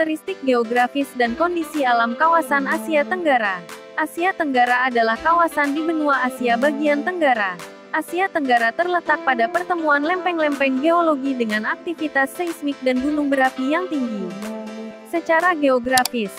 Karakteristik geografis dan kondisi alam kawasan Asia Tenggara. Asia Tenggara adalah kawasan di benua Asia bagian Tenggara. Asia Tenggara terletak pada pertemuan lempeng-lempeng geologi dengan aktivitas seismik dan gunung berapi yang tinggi. Secara geografis,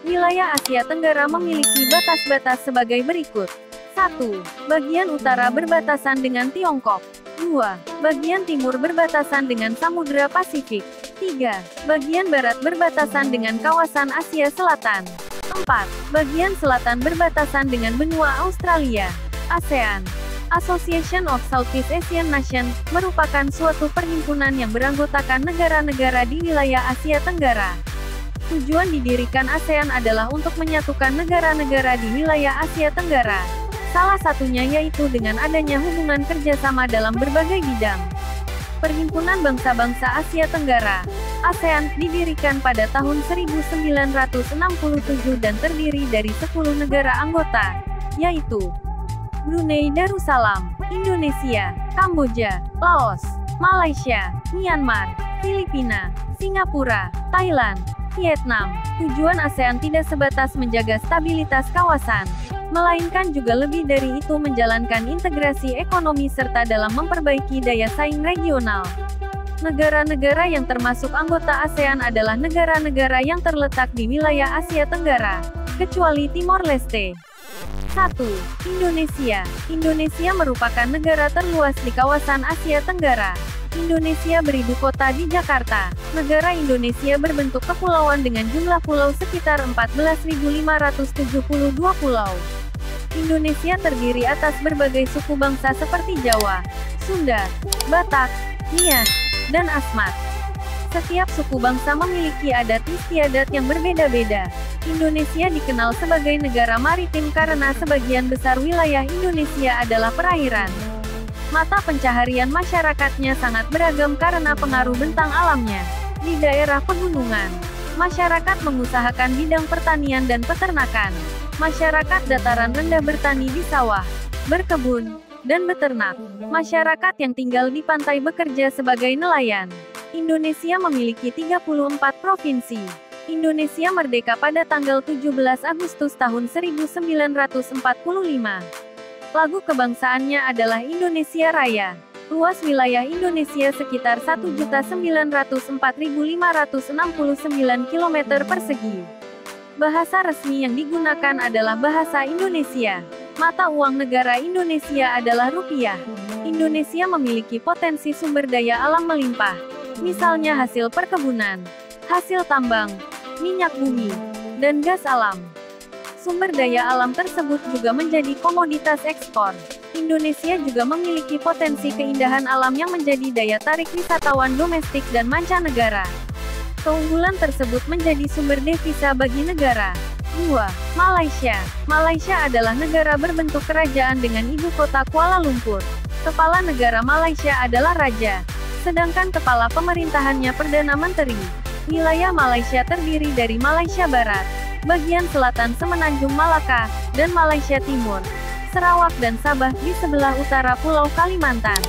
wilayah Asia Tenggara memiliki batas-batas sebagai berikut. 1. Bagian utara berbatasan dengan Tiongkok. 2. Bagian timur berbatasan dengan Samudra Pasifik. 3. Bagian barat berbatasan dengan kawasan Asia Selatan. 4. Bagian selatan berbatasan dengan benua Australia. ASEAN, Association of Southeast Asian Nations, merupakan suatu perhimpunan yang beranggotakan negara-negara di wilayah Asia Tenggara. Tujuan didirikan ASEAN adalah untuk menyatukan negara-negara di wilayah Asia Tenggara. Salah satunya yaitu dengan adanya hubungan kerjasama dalam berbagai bidang. Perhimpunan Bangsa-Bangsa Asia Tenggara, ASEAN, didirikan pada tahun 1967 dan terdiri dari 10 negara anggota, yaitu Brunei Darussalam, Indonesia, Kamboja, Laos, Malaysia, Myanmar, Filipina, Singapura, Thailand, Vietnam. Tujuan ASEAN tidak sebatas menjaga stabilitas kawasan, melainkan juga lebih dari itu menjalankan integrasi ekonomi serta dalam memperbaiki daya saing regional. Negara-negara yang termasuk anggota ASEAN adalah negara-negara yang terletak di wilayah Asia Tenggara, kecuali Timor Leste. 1. Indonesia. Indonesia merupakan negara terluas di kawasan Asia Tenggara. Indonesia beribu kota di Jakarta. Negara Indonesia berbentuk kepulauan dengan jumlah pulau sekitar 14.572 pulau. Indonesia terdiri atas berbagai suku bangsa seperti Jawa, Sunda, Batak, Nias, dan Asmat. Setiap suku bangsa memiliki adat istiadat yang berbeda-beda. Indonesia dikenal sebagai negara maritim karena sebagian besar wilayah Indonesia adalah perairan. Mata pencaharian masyarakatnya sangat beragam karena pengaruh bentang alamnya. Di daerah pegunungan, masyarakat mengusahakan bidang pertanian dan peternakan. Masyarakat dataran rendah bertani di sawah, berkebun, dan beternak. Masyarakat yang tinggal di pantai bekerja sebagai nelayan. Indonesia memiliki 34 provinsi. Indonesia merdeka pada tanggal 17 Agustus tahun 1945. Lagu kebangsaannya adalah Indonesia Raya. Luas wilayah Indonesia sekitar 1.904.569 km persegi. Bahasa resmi yang digunakan adalah bahasa Indonesia. Mata uang negara Indonesia adalah rupiah. Indonesia memiliki potensi sumber daya alam melimpah. Misalnya hasil perkebunan, hasil tambang, minyak bumi, dan gas alam. Sumber daya alam tersebut juga menjadi komoditas ekspor. Indonesia juga memiliki potensi keindahan alam yang menjadi daya tarik wisatawan domestik dan mancanegara. Keunggulan tersebut menjadi sumber devisa bagi negara. 2. Malaysia. Malaysia adalah negara berbentuk kerajaan dengan ibu kota Kuala Lumpur. Kepala negara Malaysia adalah Raja, sedangkan kepala pemerintahannya Perdana Menteri. Wilayah Malaysia terdiri dari Malaysia Barat, bagian selatan Semenanjung Malaka, dan Malaysia Timur, Sarawak dan Sabah di sebelah utara Pulau Kalimantan.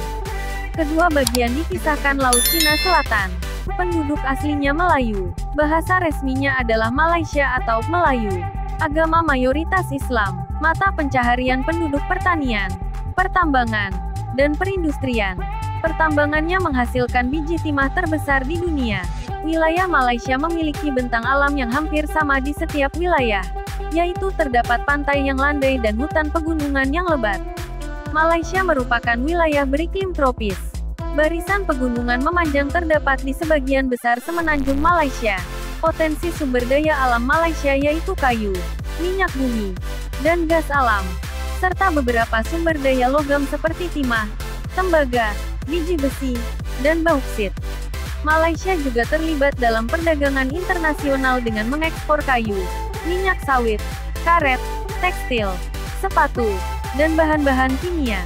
Kedua bagian dipisahkan Laut Cina Selatan. Penduduk aslinya Melayu. Bahasa resminya adalah Malaysia atau Melayu. Agama mayoritas Islam. Mata pencaharian penduduk pertanian, pertambangan, dan perindustrian. Pertambangannya menghasilkan biji timah terbesar di dunia. Wilayah Malaysia memiliki bentang alam yang hampir sama di setiap wilayah, yaitu terdapat pantai yang landai dan hutan pegunungan yang lebat. Malaysia merupakan wilayah beriklim tropis. Barisan pegunungan memanjang terdapat di sebagian besar semenanjung Malaysia. Potensi sumber daya alam Malaysia yaitu kayu, minyak bumi, dan gas alam, serta beberapa sumber daya logam seperti timah, tembaga, biji besi, dan bauksit. Malaysia juga terlibat dalam perdagangan internasional dengan mengekspor kayu, minyak sawit, karet, tekstil, sepatu, dan bahan-bahan kimia.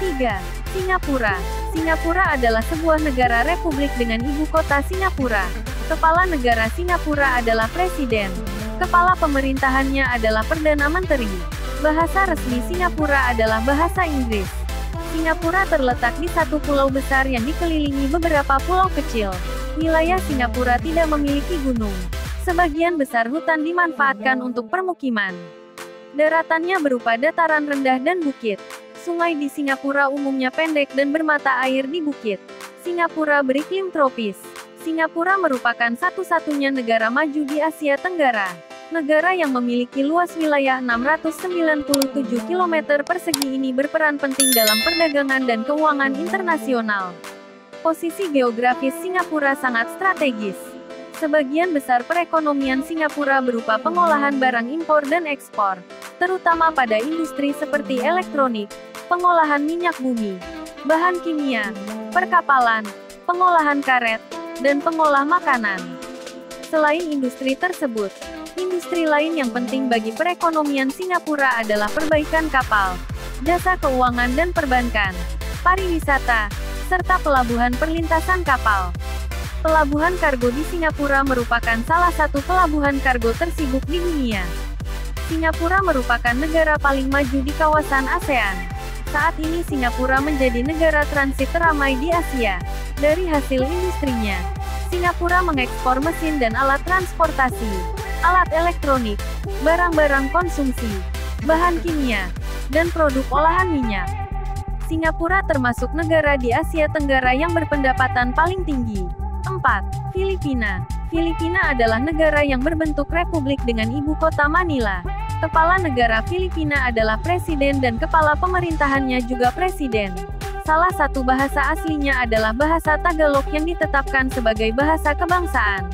3. Singapura. Singapura adalah sebuah negara republik dengan ibu kota Singapura. Kepala negara Singapura adalah Presiden. Kepala pemerintahannya adalah Perdana Menteri. Bahasa resmi Singapura adalah bahasa Inggris. Singapura terletak di satu pulau besar yang dikelilingi beberapa pulau kecil. Wilayah Singapura tidak memiliki gunung. Sebagian besar hutan dimanfaatkan untuk permukiman. Daratannya berupa dataran rendah dan bukit. Sungai di Singapura umumnya pendek dan bermata air di bukit. Singapura beriklim tropis. Singapura merupakan satu-satunya negara maju di Asia Tenggara. Negara yang memiliki luas wilayah 697 km persegi ini berperan penting dalam perdagangan dan keuangan internasional. Posisi geografis Singapura sangat strategis. Sebagian besar perekonomian Singapura berupa pengolahan barang impor dan ekspor, terutama pada industri seperti elektronik, pengolahan minyak bumi, bahan kimia, perkapalan, pengolahan karet, dan pengolah makanan. Selain industri tersebut, industri lain yang penting bagi perekonomian Singapura adalah perbaikan kapal, jasa keuangan dan perbankan, pariwisata, serta pelabuhan perlintasan kapal. Pelabuhan kargo di Singapura merupakan salah satu pelabuhan kargo tersibuk di dunia. Singapura merupakan negara paling maju di kawasan ASEAN. Saat ini Singapura menjadi negara transit teramai di Asia. Dari hasil industrinya, Singapura mengekspor mesin dan alat transportasi, alat elektronik, barang-barang konsumsi, bahan kimia, dan produk olahan minyak. Singapura termasuk negara di Asia Tenggara yang berpendapatan paling tinggi. 4. Filipina. Filipina adalah negara yang berbentuk republik dengan ibu kota Manila. Kepala negara Filipina adalah presiden dan kepala pemerintahannya juga presiden. Salah satu bahasa aslinya adalah bahasa Tagalog yang ditetapkan sebagai bahasa kebangsaan.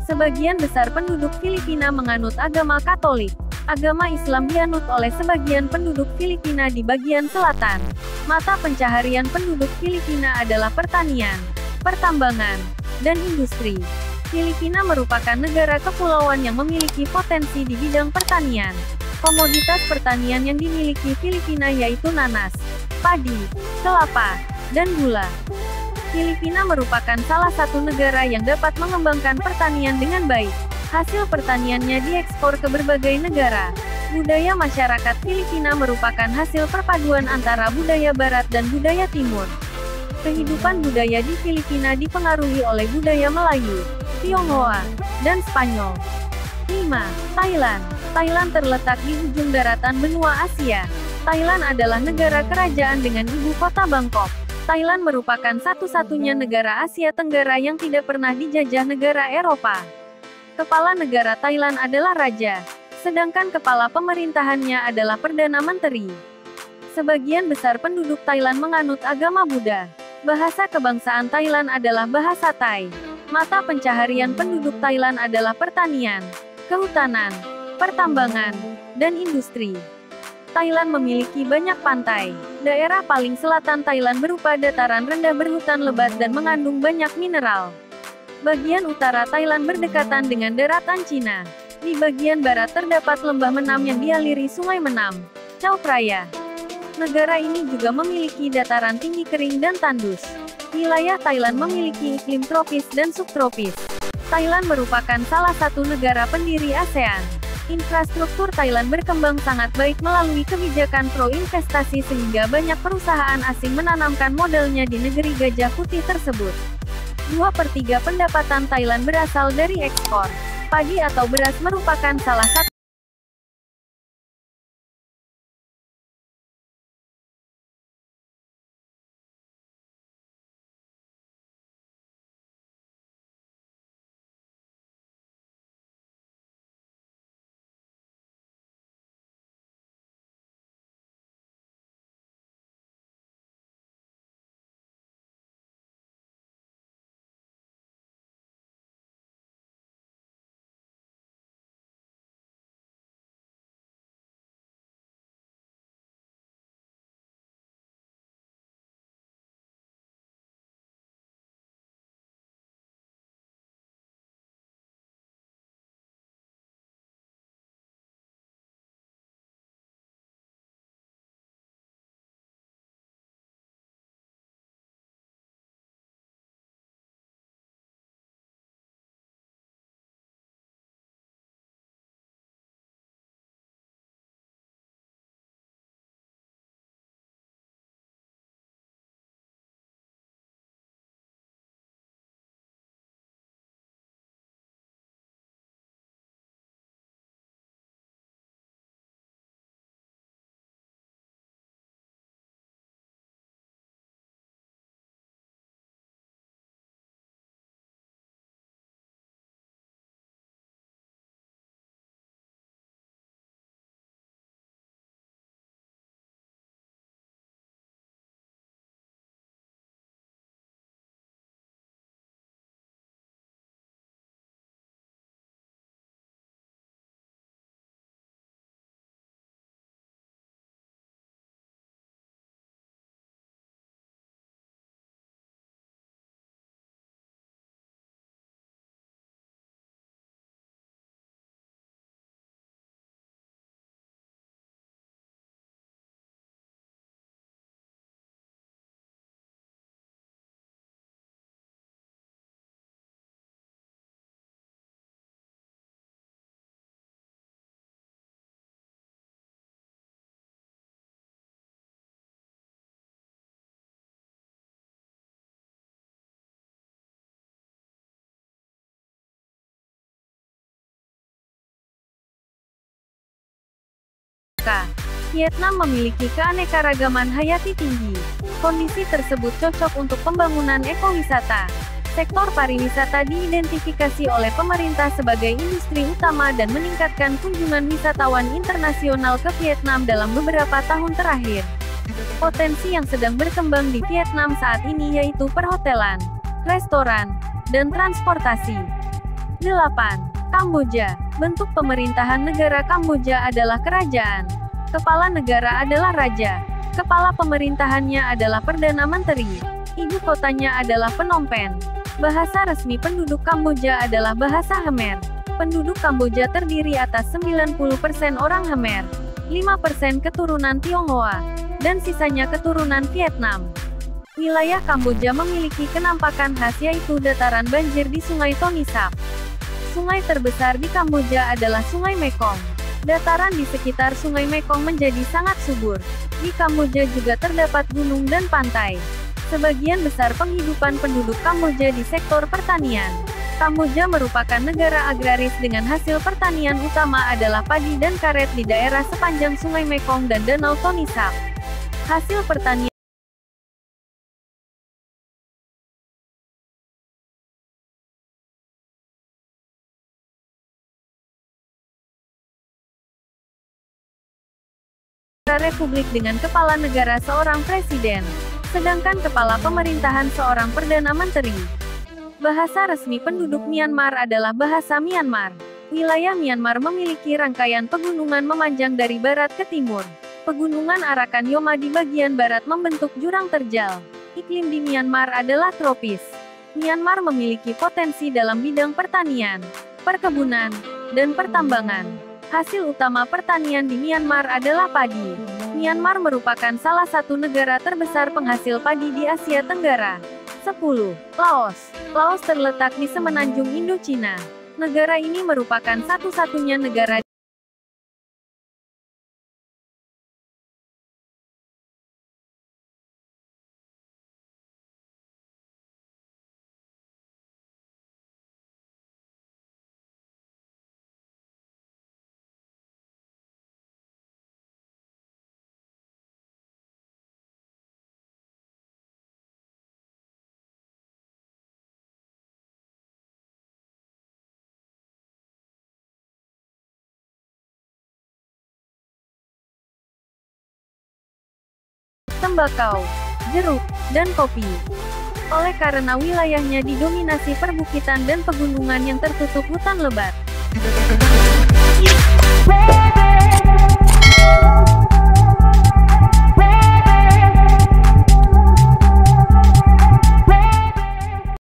Sebagian besar penduduk Filipina menganut agama Katolik. Agama Islam dianut oleh sebagian penduduk Filipina di bagian selatan. Mata pencaharian penduduk Filipina adalah pertanian, pertambangan, dan industri. Filipina merupakan negara kepulauan yang memiliki potensi di bidang pertanian. Komoditas pertanian yang dimiliki Filipina yaitu nanas, padi, kelapa, dan gula. Filipina merupakan salah satu negara yang dapat mengembangkan pertanian dengan baik. Hasil pertaniannya diekspor ke berbagai negara. Budaya masyarakat Filipina merupakan hasil perpaduan antara budaya Barat dan budaya Timur. Kehidupan budaya di Filipina dipengaruhi oleh budaya Melayu, Tionghoa, dan Spanyol. 5. Thailand. Thailand terletak di ujung daratan benua Asia. Thailand adalah negara kerajaan dengan ibu kota Bangkok. Thailand merupakan satu-satunya negara Asia Tenggara yang tidak pernah dijajah negara Eropa. Kepala negara Thailand adalah raja, sedangkan kepala pemerintahannya adalah perdana menteri. Sebagian besar penduduk Thailand menganut agama Buddha. Bahasa kebangsaan Thailand adalah bahasa Thai. Mata pencaharian penduduk Thailand adalah pertanian, kehutanan, pertambangan, dan industri. Thailand memiliki banyak pantai. Daerah paling selatan Thailand berupa dataran rendah berhutan lebat dan mengandung banyak mineral. Bagian utara Thailand berdekatan dengan daratan Cina. Di bagian barat terdapat lembah Menam yang dialiri Sungai Menam, Chao Phraya. Negara ini juga memiliki dataran tinggi kering dan tandus. Wilayah Thailand memiliki iklim tropis dan subtropis. Thailand merupakan salah satu negara pendiri ASEAN. Infrastruktur Thailand berkembang sangat baik melalui kebijakan pro-investasi sehingga banyak perusahaan asing menanamkan modalnya di negeri gajah putih tersebut. 2/3 pendapatan Thailand berasal dari ekspor. Padi atau beras merupakan salah satu terbuka. Vietnam memiliki keanekaragaman hayati tinggi. Kondisi tersebut cocok untuk pembangunan ekowisata. Sektor pariwisata diidentifikasi oleh pemerintah sebagai industri utama dan meningkatkan kunjungan wisatawan internasional ke Vietnam dalam beberapa tahun terakhir. Potensi yang sedang berkembang di Vietnam saat ini yaitu perhotelan, restoran, dan transportasi. 8. Kamboja. Bentuk pemerintahan negara Kamboja adalah kerajaan. Kepala negara adalah raja. Kepala pemerintahannya adalah Perdana Menteri. Ibu kotanya adalah Phnom Penh. Bahasa resmi penduduk Kamboja adalah bahasa Khmer. Penduduk Kamboja terdiri atas 90% orang Khmer, 5% keturunan Tionghoa, dan sisanya keturunan Vietnam. Wilayah Kamboja memiliki kenampakan khas yaitu dataran banjir di Sungai Tonle Sap. Sungai terbesar di Kamboja adalah Sungai Mekong. Dataran di sekitar Sungai Mekong menjadi sangat subur. Di Kamboja juga terdapat gunung dan pantai. Sebagian besar penghidupan penduduk Kamboja di sektor pertanian. Kamboja merupakan negara agraris dengan hasil pertanian utama adalah padi dan karet di daerah sepanjang Sungai Mekong dan Danau Tonle Sap. Hasil pertanian republik dengan kepala negara seorang presiden, sedangkan kepala pemerintahan seorang perdana menteri. Bahasa resmi penduduk Myanmar adalah bahasa Myanmar. Wilayah Myanmar memiliki rangkaian pegunungan memanjang dari barat ke timur. Pegunungan Arakan Yoma di bagian barat membentuk jurang terjal. Iklim di Myanmar adalah tropis. Myanmar memiliki potensi dalam bidang pertanian, perkebunan, dan pertambangan. Hasil utama pertanian di Myanmar adalah padi. Myanmar merupakan salah satu negara terbesar penghasil padi di Asia Tenggara. 10. Laos. Laos terletak di semenanjung Indochina. Negara ini merupakan satu-satunya negara tembakau, jeruk, dan kopi. Oleh karena wilayahnya didominasi perbukitan dan pegunungan yang tertutup hutan lebat.